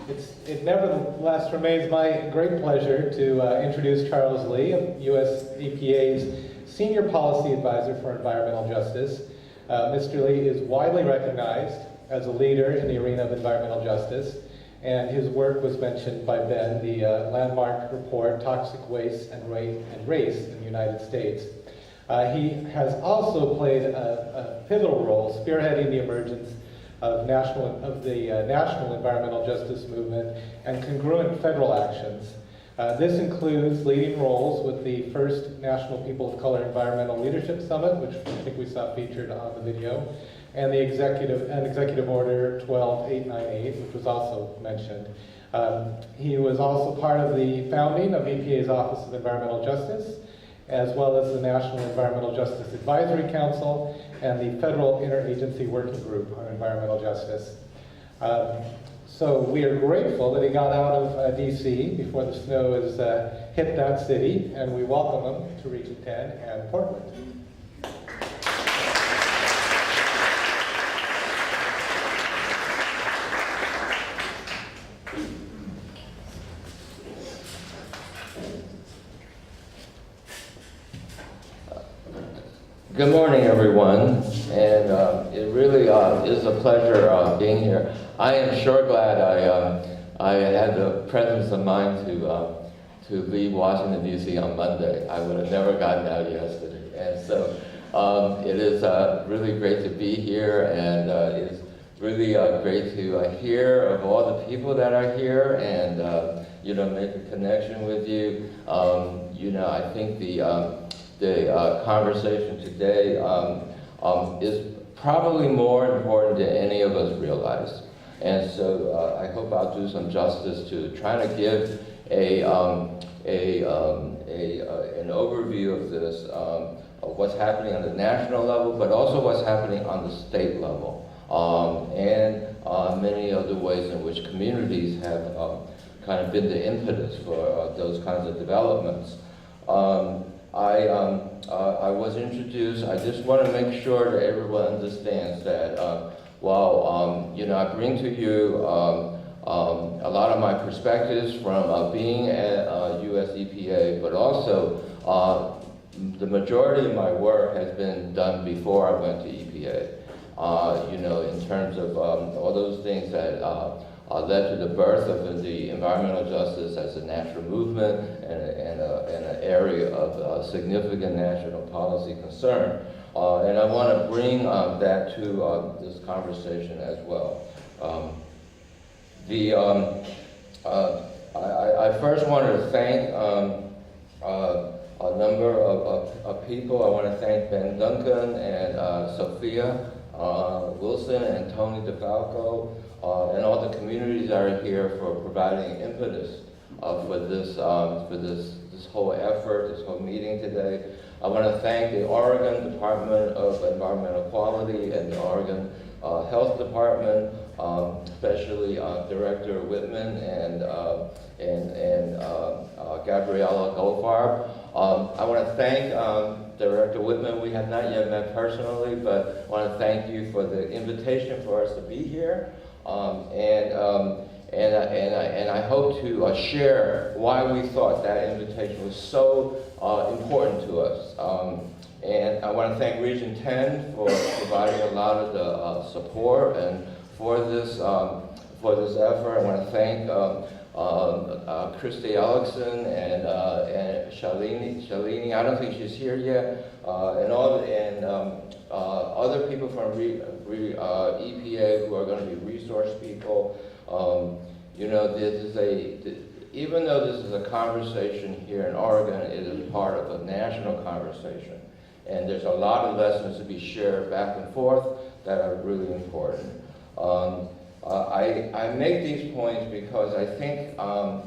It nevertheless remains my great pleasure to introduce Charles Lee, U.S. EPA's Senior Policy Advisor for Environmental Justice. Mr. Lee is widely recognized as a leader in the arena of environmental justice, and his work was mentioned by Ben, the landmark report, Toxic Waste and Race in the United States. He has also played a pivotal role spearheading the emergence of the national environmental justice movement and congruent federal actions. This includes leading roles with the first National People of Color Environmental Leadership Summit, which I think we saw featured on the video, and the Executive Order 12898, which was also mentioned. He was also part of the founding of EPA's Office of Environmental Justice, as well as the National Environmental Justice Advisory Council and the Federal Interagency Working Group on Environmental Justice. So we are grateful that he got out of DC before the snow has hit that city, and we welcome him to Region 10 and Portland. Good morning, everyone, and it really is a pleasure being here. I am sure glad I had the presence of mind to leave Washington, D.C. on Monday. I would have never gotten out yesterday, and so it is really great to be here, and it's really great to hear of all the people that are here and make a connection with you. I think the conversation today is probably more important than any of us realize. And so I hope I'll do some justice to trying to give an overview of this, of what's happening on the national level, but also what's happening on the state level, and many of the ways in which communities have kind of been the impetus for those kinds of developments. I was introduced. I just want to make sure that everyone understands that while I bring to you a lot of my perspectives from being at US EPA, but also the majority of my work has been done before I went to EPA. In terms of all those things that led to the birth of the environmental justice as a national movement and an area of significant national policy concern. And I want to bring that to this conversation as well. I first wanted to thank a number of people. I want to thank Ben Duncan and Sophia Wilson and Tony DeFalco, and all the communities that are here for providing impetus for this whole effort, this whole meeting today. I want to thank the Oregon Department of Environmental Quality and the Oregon Health Department, especially Director Whitman and Gabriella Goldfarb. I want to thank Director Whitman. We have not yet met personally, but I want to thank you for the invitation for us to be here. And I hope to share why we thought that invitation was so important to us. And I want to thank Region 10 for providing a lot of the support and for this effort. I want to thank Christy Alexson and Shalini. I don't think she's here yet, and other people from EPA who are going to be resource people. Even though this is a conversation here in Oregon, it is part of a national conversation. And there's a lot of lessons to be shared back and forth that are really important. I make these points because I think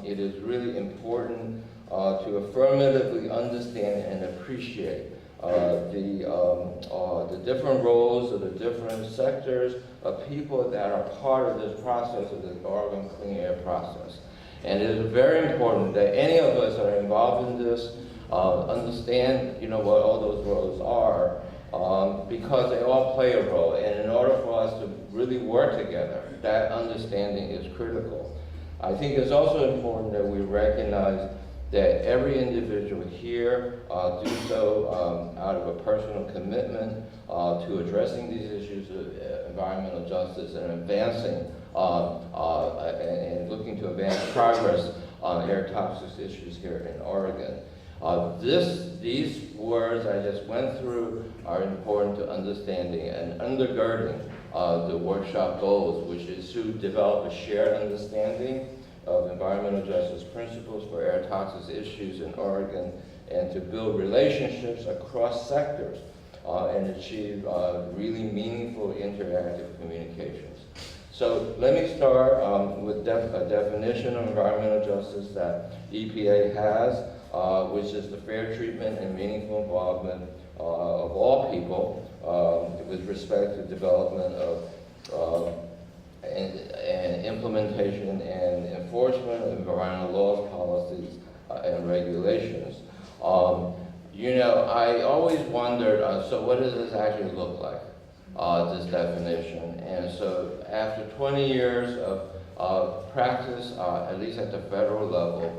it is really important to affirmatively understand and appreciate the different roles of the different sectors of people that are part of this process of the Oregon Clean Air process. And it is very important that any of us that are involved in this understand, what all those roles are, because they all play a role. And in order for us to really work together, that understanding is critical. I think it's also important that we recognize that every individual here do so out of a personal commitment to addressing these issues of environmental justice and advancing and looking to advance progress on air toxics issues here in Oregon. These words I just went through are important to understanding and undergirding the workshop goals, which is to develop a shared understanding of environmental justice principles for air toxics issues in Oregon, and to build relationships across sectors and achieve really meaningful interactive communications. So let me start with a definition of environmental justice that EPA has, which is the fair treatment and meaningful involvement of all people with respect to development of and implementation and enforcement of environmental laws, policies, and regulations. You know, I always wondered, so what does this actually look like, this definition? And so after 20 years of practice, at least at the federal level,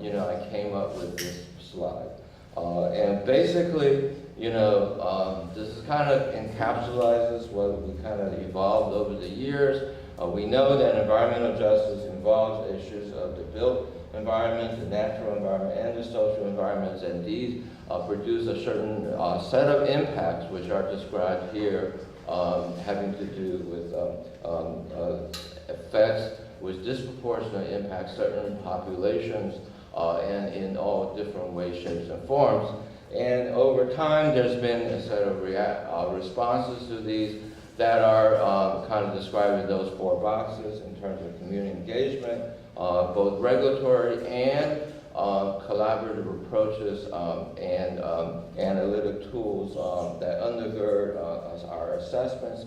you know, I came up with this slide. And basically, you know, this is kind of encapsulates what we kind of evolved over the years. We know that environmental justice involves issues of the built environment, the natural environment, and the social environments, and these produce a certain set of impacts which are described here, having to do with effects which disproportionately impact certain populations and in all different ways, shapes, and forms. And over time, there's been a set of responses to these that are kind of described in those 4 boxes in terms of community engagement, both regulatory and collaborative approaches and analytic tools that undergird our assessments,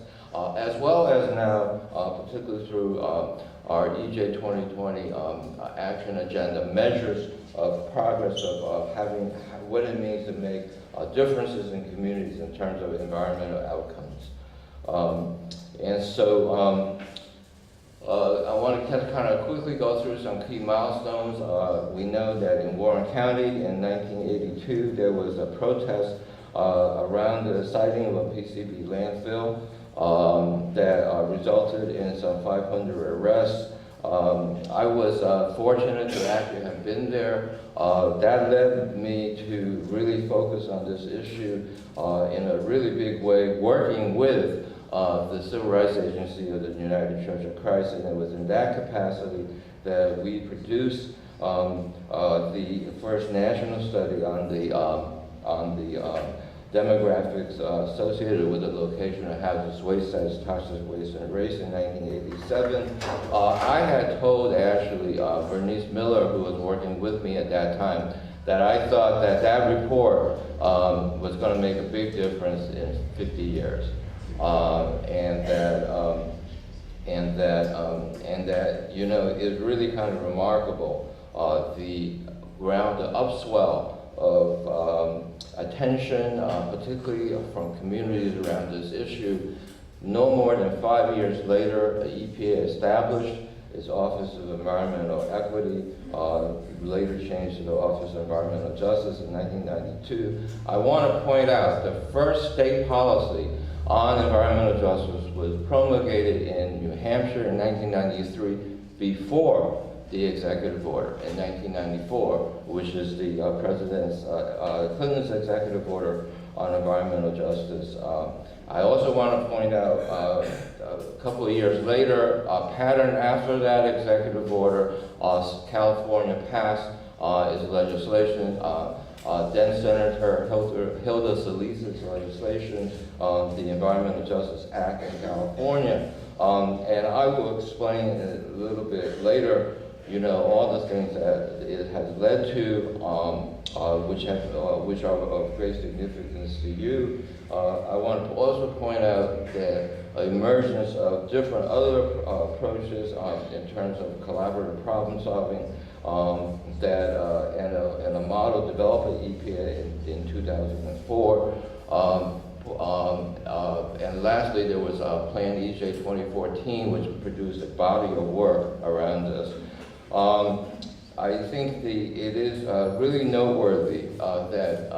as well as now, particularly through our EJ 2020 action agenda, measures of progress of having what it means to make differences in communities in terms of environmental outcomes. And so I want to kind of quickly go through some key milestones. We know that in Warren County in 1982, there was a protest around the siting of a PCB landfill that resulted in some 500 arrests. I was fortunate to actually have been there. That led me to really focus on this issue in a really big way, working with the Civil Rights Agency of the United Church of Christ, and it was in that capacity that we produced the first national study on the demographics associated with the location of hazardous waste sites, toxic waste, and race in 1987. I had told actually Bernice Miller, who was working with me at that time, that I thought that that report was going to make a big difference in 50 years. And that you know, is really kind of remarkable, the upswell of attention, particularly from communities around this issue. No more than 5 years later, the EPA established its Office of Environmental Equity, later changed to the Office of Environmental Justice in 1992. I want to point out the first state policy on environmental justice was promulgated in New Hampshire in 1993 before the executive order in 1994, which is the President Clinton's executive order on environmental justice. I also want to point out a couple of years later, a pattern after that executive order, California passed its legislation. Then Senator Hilda Solis's legislation, the Environmental Justice Act in California. And I will explain a little bit later, you know, all the things that it has led to, which are of great significance to you. I want to also point out that emergence of different other approaches in terms of collaborative problem solving, and a model developed at EPA in 2004. and lastly, there was Plan EJ 2014, which produced a body of work around this. I think it is really noteworthy that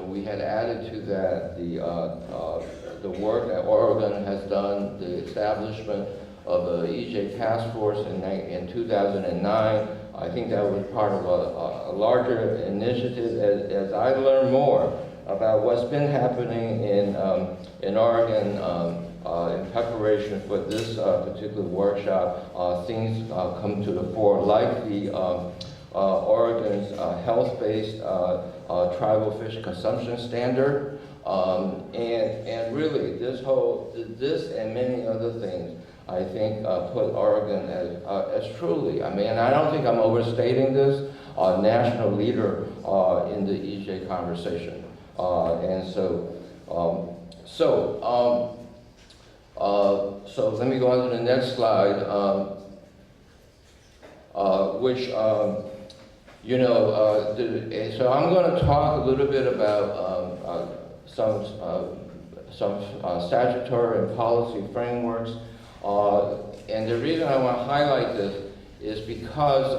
we had added to that the work that Oregon has done, the establishment of the EJ Task Force in 2009. I think that was part of a larger initiative. As I learn more about what's been happening in Oregon in preparation for this particular workshop, things come to the fore, like the Oregon's health-based tribal fish consumption standard, and really this and many other things, I think, put Oregon as truly, I mean, and I don't think I'm overstating this, national leader in the EJ conversation. So let me go on to the next slide, so I'm going to talk a little bit about some statutory and policy frameworks. And the reason I want to highlight this is because,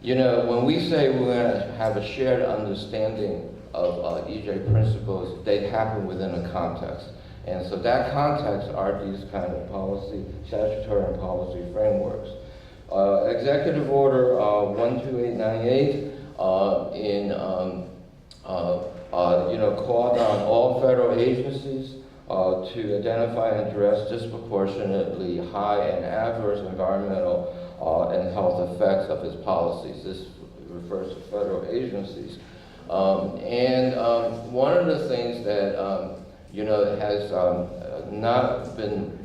when we say we're going to have a shared understanding of EJ principles, they happen within a context. And so that context are these kind of policy, statutory and policy frameworks. Executive Order 12898 called on all federal agencies to identify and address disproportionately high and adverse environmental and health effects of its policies. This refers to federal agencies. One of the things that has not been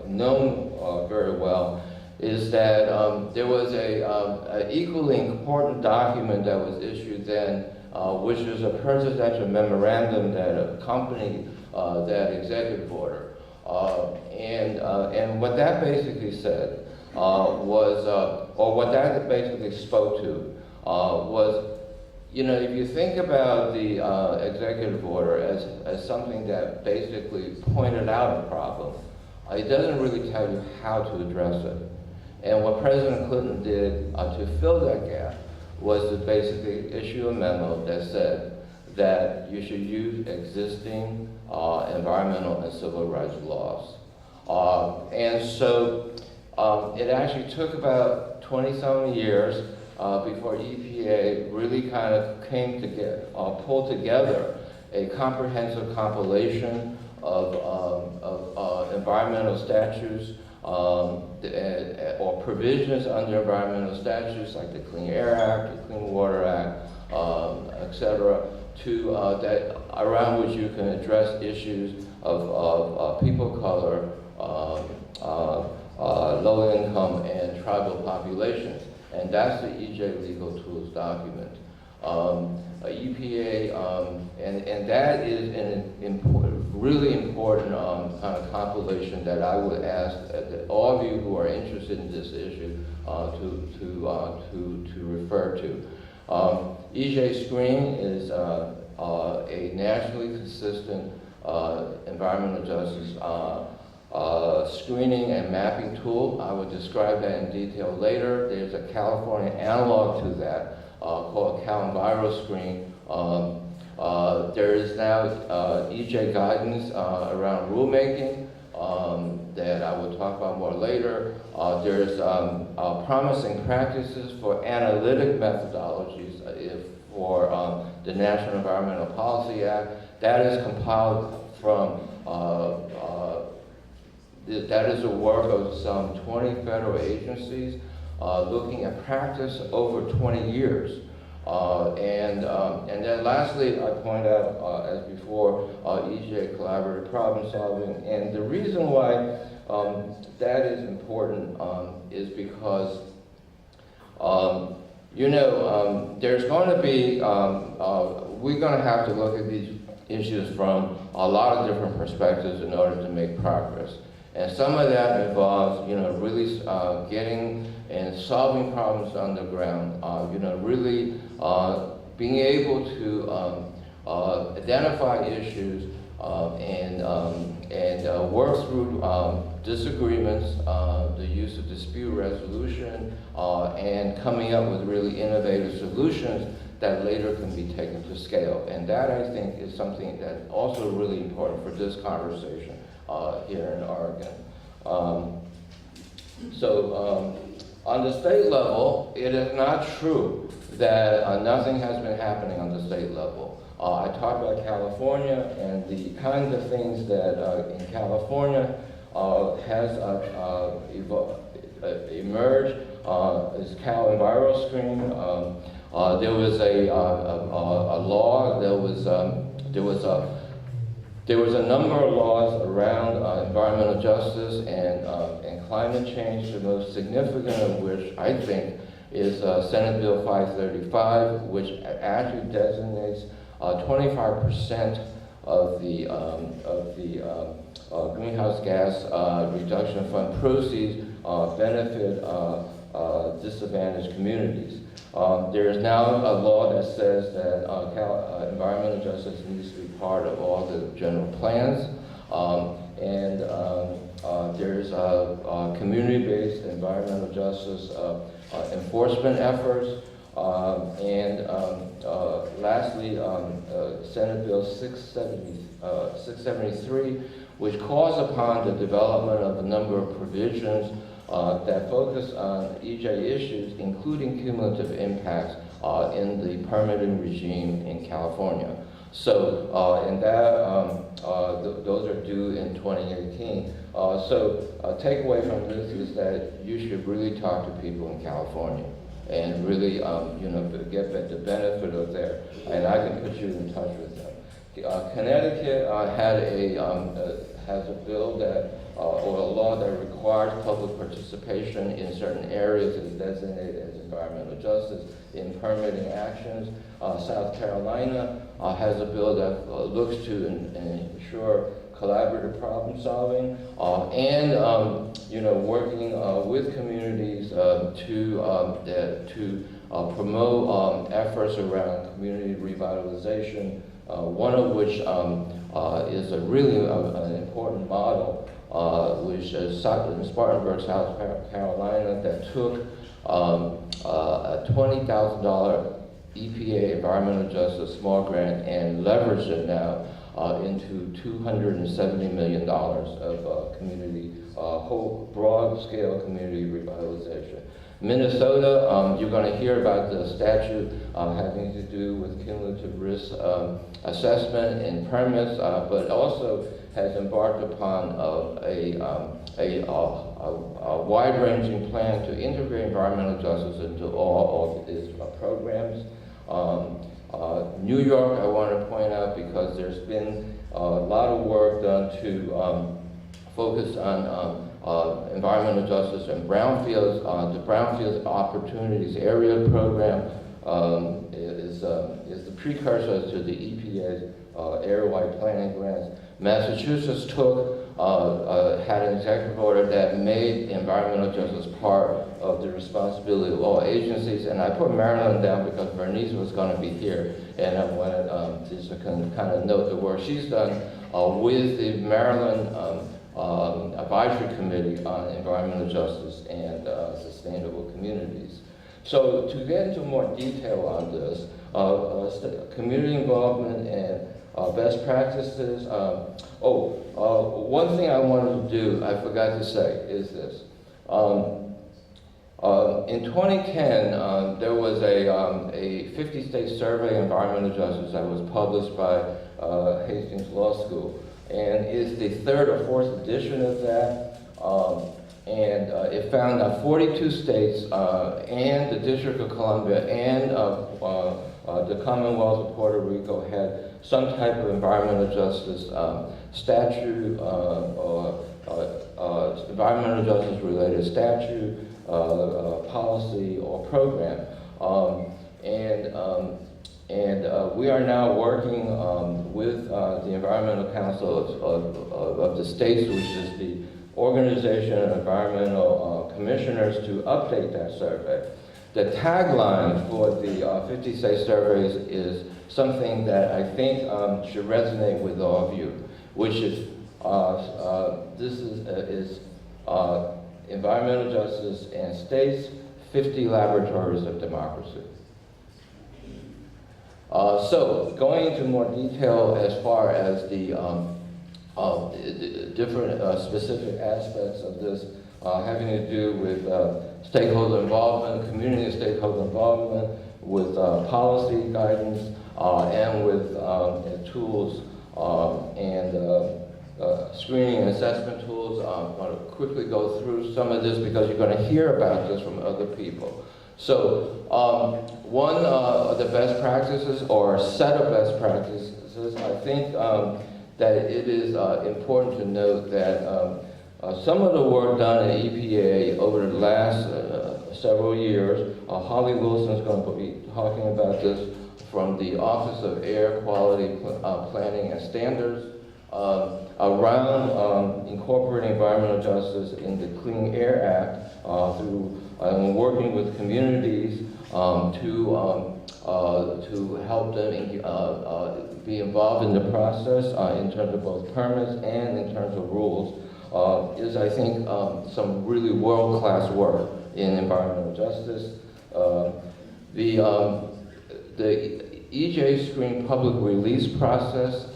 known very well is that there was a equally important document that was issued then, which is a presidential memorandum that accompanied that executive order. And what that basically said was, or what that basically spoke to was, if you think about the executive order as something that basically pointed out a problem, it doesn't really tell you how to address it. And what President Clinton did to fill that gap was to basically issue a memo that said that you should use existing environmental and civil rights laws. And so it actually took about 20-some years before EPA really kind of came to pull together a comprehensive compilation of environmental statutes or provisions under environmental statutes like the Clean Air Act, the Clean Water Act, etc., that around which you can address issues of people of color, low income, and tribal populations. And that's the EJ Legal Tools document. EPA, and that is an really important kind of compilation that I would ask that all of you who are interested in this issue to refer to. EJ Screen is a nationally consistent environmental justice screening and mapping tool. I will describe that in detail later. There's a California analog to that called CalEnviroScreen. There is now EJ guidance around rulemaking that I will talk about more later. There's promising practices for analytic methodologies for the National Environmental Policy Act. That is compiled from that is the work of some 20 federal agencies looking at practice over 20 years. And then lastly, I point out, as before, EJ collaborative problem solving. And the reason why that is important is because, there's going to be, we're going to have to look at these issues from a lot of different perspectives in order to make progress. And some of that involves, really getting and solving problems on the ground, really being able to identify issues and work through disagreements, the use of dispute resolution, and coming up with really innovative solutions that later can be taken to scale. And that, I think, is something that's also really important for this conversation here in Oregon. On the state level, it is not true that nothing has been happening on the state level. I talked about California and the kinds of things that in California has emerged is Cal EnviroScreen. There was a law. There was a number of laws around environmental justice and climate change. The most significant of which, I think, is Senate Bill 535, which actually designates 25% of the greenhouse gas reduction fund proceeds benefit disadvantaged communities. There is now a law that says that environmental justice needs to be part of all the general plans, and there's community-based environmental justice enforcement efforts, and lastly, Senate Bill 673, which calls upon the development of a number of provisions that focus on EJ issues, including cumulative impacts in the permitting regime in California. So, and that, those are due in 2018. A takeaway from this is that you should really talk to people in California and really, get the benefit of there. And I can put you in touch with them. Connecticut has a bill that, or a law that requires public participation in certain areas that is designated as environmental justice in permitting actions. South Carolina has a bill that looks to ensure collaborative problem solving and working with communities to promote efforts around community revitalization. One of which is a really an important model, which is in Spartanburg, South Carolina, that took a $20,000 EPA Environmental Justice Small Grant and leveraged it now into $270 million of community, whole broad-scale community revitalization. Minnesota, you're going to hear about the statute having to do with cumulative risk assessment and permits, but also has embarked upon a wide-ranging plan to integrate environmental justice into all of its programs. New York, I want to point out, because there's been a lot of work done to focus on environmental justice and brownfields. The Brownfields Opportunities Area Program is the precursor to the EPA's area-wide planning grants. Massachusetts had an executive order that made environmental justice part of the responsibility of all agencies, and I put Maryland down because Bernice was going to be here, and I wanted just to kind of note the work she's done with the Maryland Advisory Committee on Environmental Justice and Sustainable Communities. So to get into more detail on this, community involvement and best practices. One thing I wanted to do, I forgot to say, is this. In 2010, there was a 50-state survey of environmental justice that was published by Hastings Law School. And it's the third or fourth edition of that. It found that 42 states and the District of Columbia and the Commonwealth of Puerto Rico had some type of environmental justice statute, or environmental justice related statute, policy, or program. We are now working with the Environmental Council of the states, which is the organization of environmental commissioners, to update that survey. The tagline for the 50-state surveys is something that I think should resonate with all of you. which is environmental justice and states, 50 laboratories of democracy. So going into more detail as far as the different specific aspects of this having to do with stakeholder involvement, community stakeholder involvement, with policy guidance, and with tools and screening and assessment tools. I'm going to quickly go through some of this because you're going to hear about this from other people. So one of the best practices, or set of best practices, I think that it is important to note that some of the work done at EPA over the last several years, Holly Wilson is going to be talking about this from the Office of Air Quality Planning and Standards, around incorporating environmental justice in the Clean Air Act through working with communities to help them be involved in the process in terms of both permits and in terms of rules, is, I think, some really world-class work in environmental justice. The EJ Screen public release process,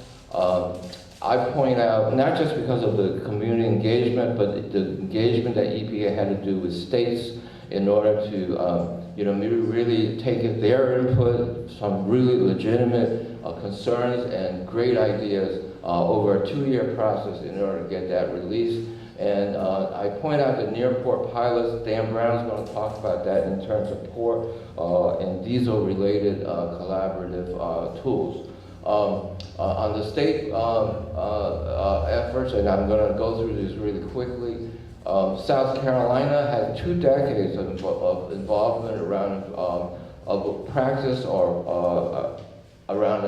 I point out, not just because of the community engagement, but the engagement that EPA had to do with states in order to really take their input, some really legitimate concerns and great ideas over a 2-year process in order to get that released. And I point out the Nearport pilots. Dan Brown's going to talk about that in terms of port and diesel-related collaborative tools. On the state efforts, and I'm going to go through this really quickly, South Carolina had 2 decades of involvement around of practice or around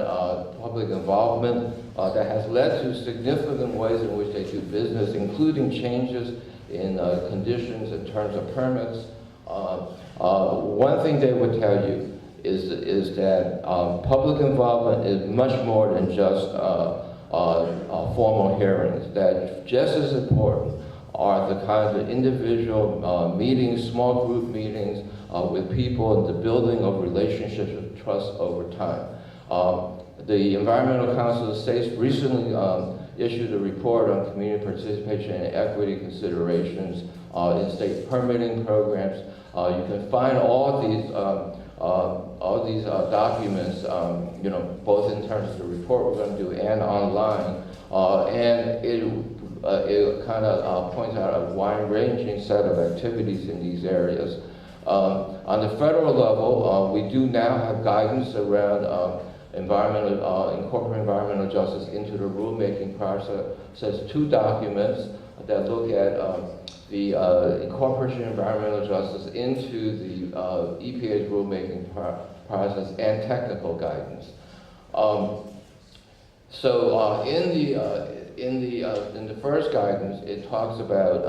public involvement that has led to significant ways in which they do business, including changes in conditions in terms of permits. One thing they would tell you is that public involvement is much more than just formal hearings, that just as important are the kinds of individual meetings, small group meetings with people, and the building of relationships of trust over time. The Environmental Council of States recently issued a report on community participation and equity considerations in state permitting programs. You can find all these documents, both in terms of the report we're going to do and online, and it kind of points out a wide-ranging set of activities in these areas. On the federal level, we do now have guidance around incorporating environmental justice into the rulemaking process. It says 2 documents that look at the incorporation of environmental justice into the EPA's rulemaking process and technical guidance. In the first guidance, it talks about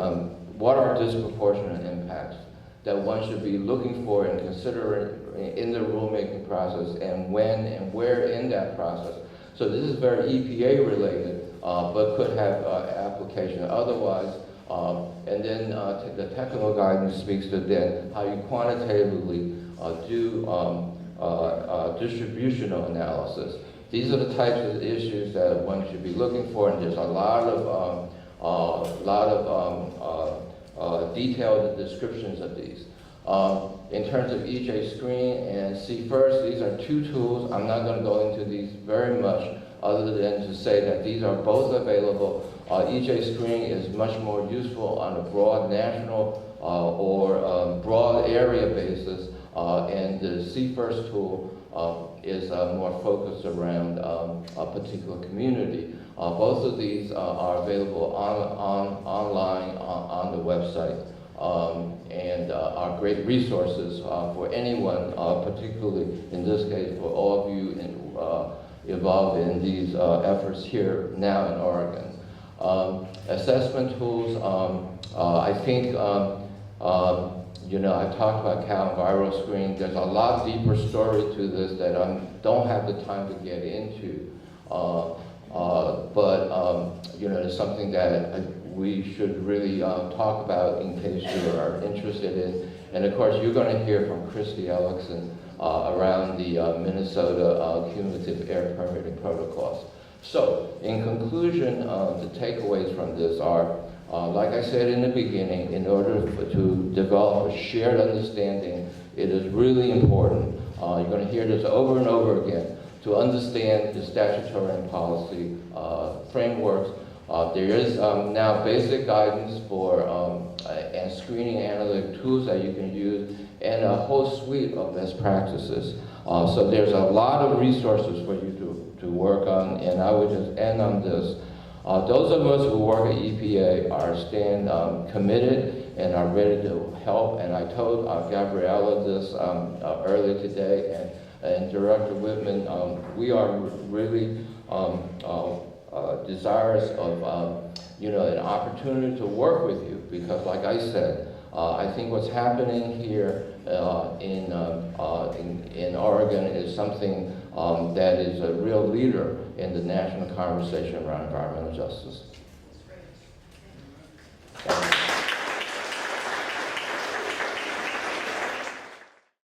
what are disproportionate impacts that one should be looking for and considering in the rulemaking process, and when and where in that process. So this is very EPA related, but could have application otherwise. And then the technical guidance speaks to then how you quantitatively do distributional analysis. These are the types of issues that one should be looking for, and there's a lot of detailed descriptions of these. In terms of EJ Screen and See1st, these are 2 tools. I'm not going to go into these very much, other than to say that these are both available. EJ Screen is much more useful on a broad national or broad area basis, and the See1st tool is more focused around a particular community. Both of these are available online on the website, and are great resources for anyone, particularly in this case for all of you involved in these efforts here now in Oregon. Assessment tools, I think, I talked about CalEnviroScreen. There's a lot deeper story to this that I don't have the time to get into. You know, it's something that we should really talk about in case you are interested in. And of course, you're going to hear from Christy Ellickson around the Minnesota cumulative air permitting protocols. So, in conclusion, the takeaways from this are, like I said in the beginning, in order to develop a shared understanding, it is really important, you're going to hear this over and over again, to understand the statutory and policy frameworks. There is now basic guidance for and screening analytic tools that you can use, and a whole suite of best practices. So there's a lot of resources for you to work on, and I would just end on this. Those of us who work at EPA are committed and are ready to help, and I told Gabriella this earlier today, and Director Whitman, we are really desirous of you know, an opportunity to work with you, because like I said, I think what's happening here in Oregon is something that is a real leader in the national conversation around environmental justice.